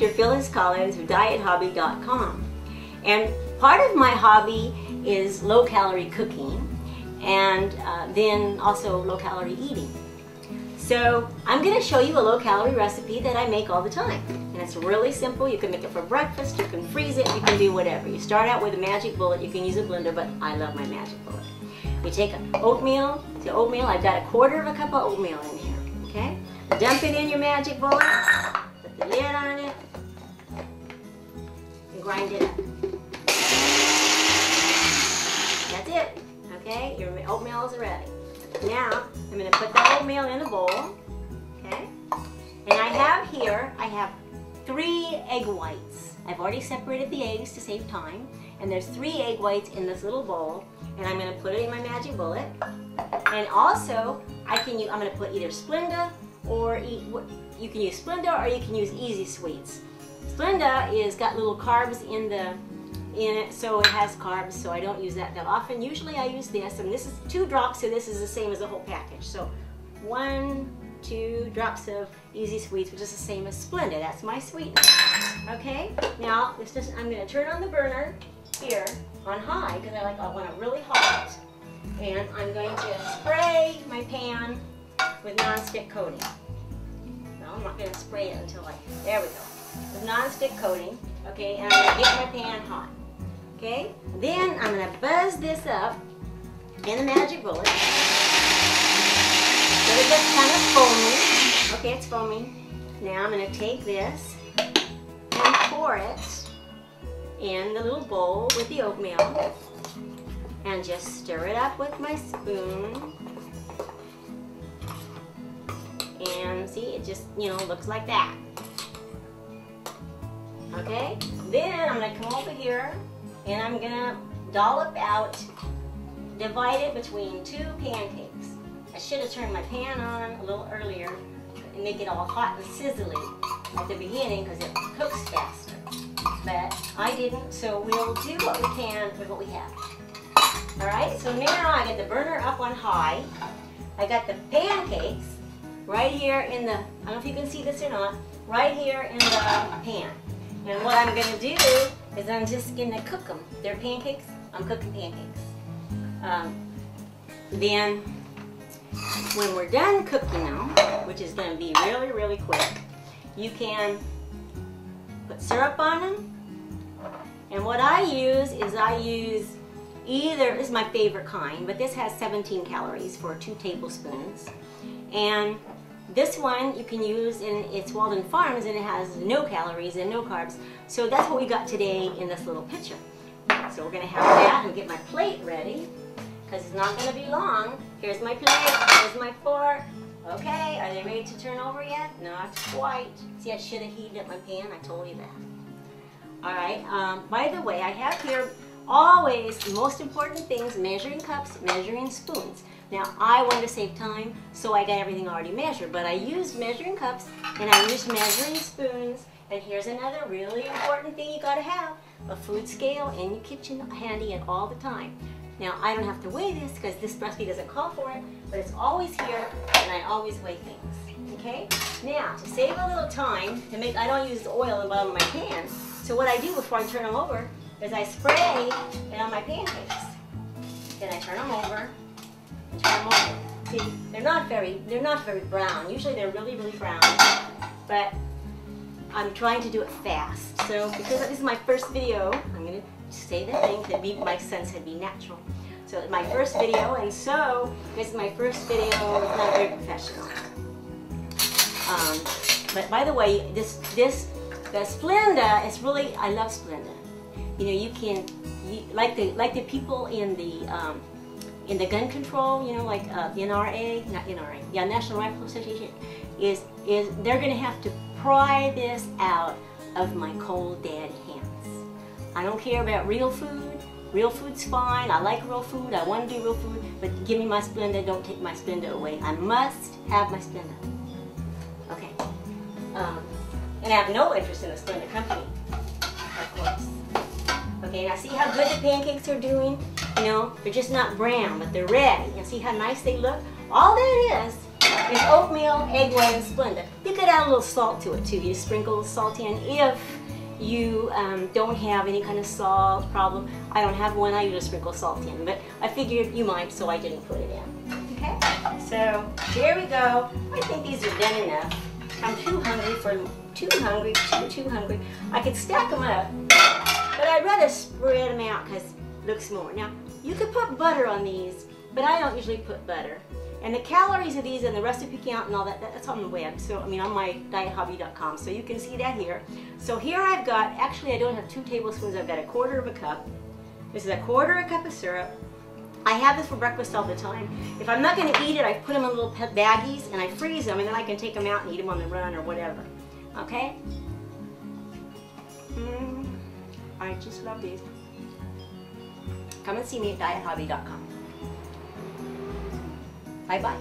Dr. Phyllis Collins with DietHobby.com. And part of my hobby is low-calorie cooking and then also low-calorie eating. So I'm going to show you a low-calorie recipe that I make all the time. And it's really simple. You can make it for breakfast, you can freeze it, you can do whatever. You start out with a magic bullet, you can use a blender, but I love my magic bullet. You take oatmeal, I've got a quarter of a cup of oatmeal in here, okay? Dump it in your magic bullet, put the lid on it, and grind it up. That's it, okay? Your oatmeal is ready. Now, I'm going to put the oatmeal in a bowl, okay? And I have 3 egg whites. I've already separated the eggs to save time, and there's 3 egg whites in this little bowl, and I'm going to put it in my magic bullet. And also, I'm going to put either Splenda or you can use Splenda or you can use Easy Sweets. Splenda is got little carbs in it, so it has carbs, so I don't use that often. Usually I use this, and this is 2 drops, so this is the same as the whole package. So 1, 2 drops of Easy Sweets, which is the same as Splenda. That's my sweetener. Okay, now I'm going to turn on the burner here on high because I want it really hot, and I'm going to spray my pan with non-stick coating. No, I'm not going to spray it until there we go. With non-stick coating, okay, and I'm going to get my pan hot. Okay, then I'm going to buzz this up in the magic bullet so it gets kind of foamy. Okay, it's foaming. Now I'm going to take this and pour it in the little bowl with the oatmeal and just stir it up with my spoon. And see, it just, looks like that. Okay, then I'm going to come over here and I'm going to dollop out, divide it between 2 pancakes. I should have turned my pan on a little earlier and make it all hot and sizzly at the beginning because it cooks faster. But I didn't, so we'll do what we can with what we have. Alright, so now I get the burner up on high. I got the pancakes right here in the, I don't know if you can see this or not, right here in the pan. And what I'm going to do is I'm just going to cook them. They're pancakes. I'm cooking pancakes. Then when we're done cooking them, which is going to be really, really quick, you can put syrup on them. And what I use is either, this is my favorite kind, but this has 17 calories for 2 tablespoons. And this one you can use, and it's Walden Farms, and it has no calories and no carbs. So that's what we got today in this little pitcher. So we're going to have that and get my plate ready, because it's not going to be long. Here's my plate, here's my fork. Okay, are they ready to turn over yet? Not quite. See, I should have heated up my pan, I told you that. Alright, by the way, I have here always the most important things: measuring cups, measuring spoons. Now, I wanted to save time, so I got everything already measured, but I used measuring cups and I used measuring spoons. And here's another really important thing you gotta have: a food scale in your kitchen handy at all the time. Now, I don't have to weigh this because this recipe doesn't call for it, but it's always here, and I always weigh things. Okay? Now, to save a little time, I don't use the oil in the bottom of my pan. So what I do before I turn them over is I spray it on my pancakes. Then I turn them over. See, they're not very brown. Usually they're really, really brown, but I'm trying to do it fast. So because this is my first video, I'm going to say that thing to my sense would be natural. So it's my first video, and so this is my first video. It's not very professional. But by the way, the Splenda is really, I love Splenda. Like the people in the gun control, like NRA, not NRA, yeah, National Rifle Association, is they're going to have to pry this out of my cold dead hands. I don't care about real food. Real food's fine. I like real food. I want to do real food, but give me my Splenda. Don't take my Splenda away. I must have my Splenda. Okay. And I have no interest in the Splenda company, of course. Okay, now see how good the pancakes are doing? They're just not brown, but they're red. You see how nice they look? All that is is oatmeal, egg white, and Splenda. You could add a little salt to it too. You sprinkle salt in if you don't have any kind of salt problem. I don't have one, I usually sprinkle salt in, but I figured you might, so I didn't put it in. Okay, so here we go. I think these are done enough. I'm too hungry. I could stack them up, but I'd rather spread them out because it looks more. Now, you could put butter on these, but I don't usually put butter. And the calories of these and the recipe count and all that, that's on the web. So, I mean, on my diethobby.com. So you can see that here. So here I've got, actually I don't have 2 tablespoons, I've got 1/4 of a cup. This is 1/4 cup of syrup. I have this for breakfast all the time. If I'm not going to eat it, I put them in little baggies and I freeze them, and then I can take them out and eat them on the run or whatever. Okay? I just love these. Come and see me at diethobby.com. Bye-bye.